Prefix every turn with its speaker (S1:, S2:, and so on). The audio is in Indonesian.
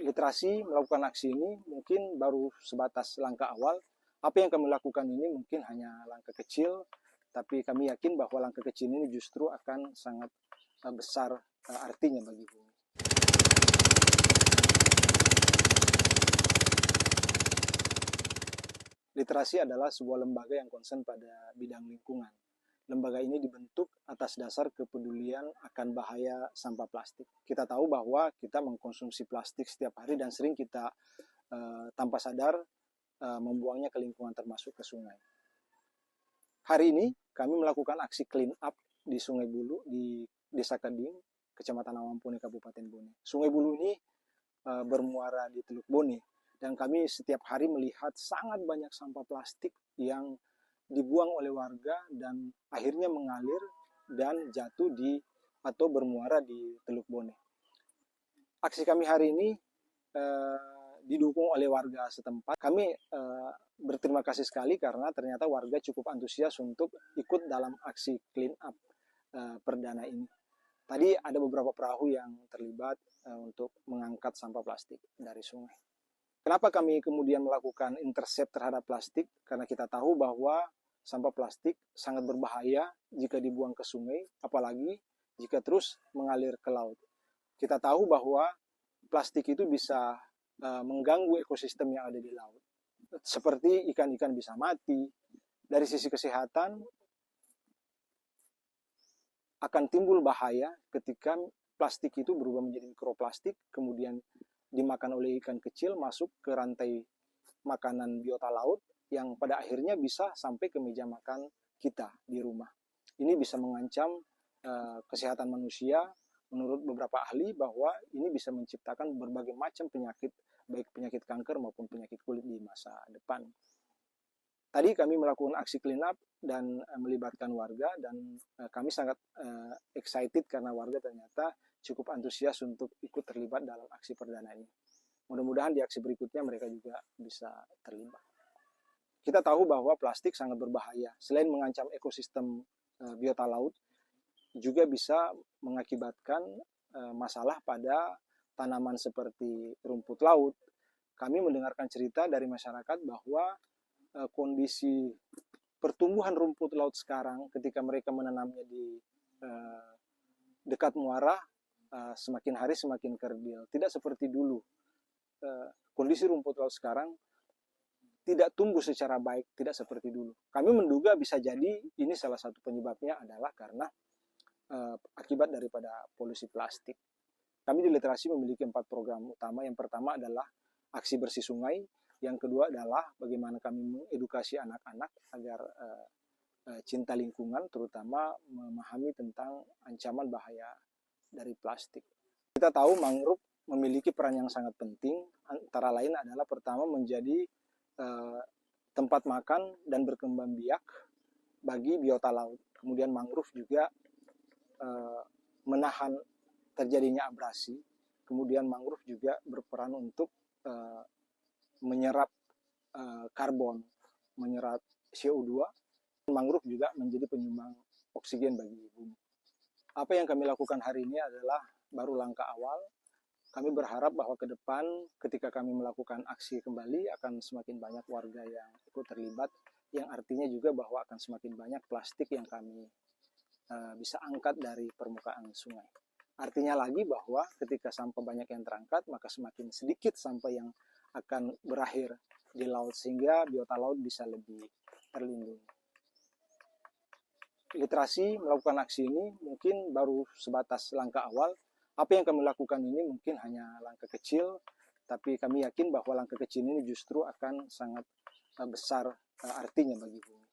S1: Literasi melakukan aksi ini mungkin baru sebatas langkah awal. Apa yang kami lakukan ini mungkin hanya langkah kecil, tapi kami yakin bahwa langkah kecil ini justru akan sangat besar artinya bagi bumi. Literasi adalah sebuah lembaga yang konsen pada bidang lingkungan. Lembaga ini dibentuk atas dasar kepedulian akan bahaya sampah plastik. Kita tahu bahwa kita mengkonsumsi plastik setiap hari dan sering kita tanpa sadar membuangnya ke lingkungan termasuk ke sungai. Hari ini kami melakukan aksi clean up di Sungai Bulu di Desa Keding, Kecamatan Awampune, Kabupaten Bone. Sungai Bulu ini bermuara di Teluk Bone dan kami setiap hari melihat sangat banyak sampah plastik yang dibuang oleh warga dan akhirnya mengalir dan jatuh di atau bermuara di Teluk Bone. Aksi kami hari ini didukung oleh warga setempat. Kami berterima kasih sekali karena ternyata warga cukup antusias untuk ikut dalam aksi clean up perdana ini. Tadi ada beberapa perahu yang terlibat untuk mengangkat sampah plastik dari sungai. Kenapa kami kemudian melakukan intercept terhadap plastik? Karena kita tahu bahwa sampah plastik sangat berbahaya jika dibuang ke sungai, apalagi jika terus mengalir ke laut. Kita tahu bahwa plastik itu bisa mengganggu ekosistem yang ada di laut. Seperti ikan-ikan bisa mati. Dari sisi kesehatan, akan timbul bahaya ketika plastik itu berubah menjadi mikroplastik, kemudian dimakan oleh ikan kecil, masuk ke rantai makanan biota laut, yang pada akhirnya bisa sampai ke meja makan kita di rumah. Ini bisa mengancam kesehatan manusia. Menurut beberapa ahli bahwa ini bisa menciptakan berbagai macam penyakit, baik penyakit kanker maupun penyakit kulit di masa depan. Tadi kami melakukan aksi clean up dan melibatkan warga dan kami sangat excited karena warga ternyata cukup antusias untuk ikut terlibat dalam aksi perdana ini. Mudah-mudahan di aksi berikutnya mereka juga bisa terlibat. Kita tahu bahwa plastik sangat berbahaya. Selain mengancam ekosistem biota laut, juga bisa mengakibatkan masalah pada tanaman seperti rumput laut. Kami mendengarkan cerita dari masyarakat bahwa kondisi pertumbuhan rumput laut sekarang ketika mereka menanamnya di dekat muara semakin hari semakin kerdil. Tidak seperti dulu. Kondisi rumput laut sekarang tidak tumbuh secara baik, tidak seperti dulu. Kami menduga bisa jadi ini salah satu penyebabnya adalah karena akibat daripada polusi plastik. Kami di Literasi memiliki 4 program utama. Yang pertama adalah aksi bersih sungai. Yang kedua adalah bagaimana kami mengedukasi anak-anak agar cinta lingkungan, terutama memahami tentang ancaman bahaya dari plastik. Kita tahu mangrove memiliki peran yang sangat penting, antara lain adalah pertama menjadi tempat makan dan berkembang biak bagi biota laut. Kemudian mangrove juga menahan terjadinya abrasi. Kemudian mangrove juga berperan untuk menyerap karbon, menyerap CO2. Mangrove juga menjadi penyumbang oksigen bagi bumi. Apa yang kami lakukan hari ini adalah baru langkah awal. Kami berharap bahwa ke depan ketika kami melakukan aksi kembali akan semakin banyak warga yang ikut terlibat, yang artinya juga bahwa akan semakin banyak plastik yang kami bisa angkat dari permukaan sungai. Artinya lagi bahwa ketika sampah banyak yang terangkat, maka semakin sedikit sampah yang akan berakhir di laut, sehingga biota laut bisa lebih terlindungi. Literasi melakukan aksi ini mungkin baru sebatas langkah awal. Apa yang kami lakukan ini mungkin hanya langkah kecil, tapi kami yakin bahwa langkah kecil ini justru akan sangat besar artinya bagi bumi.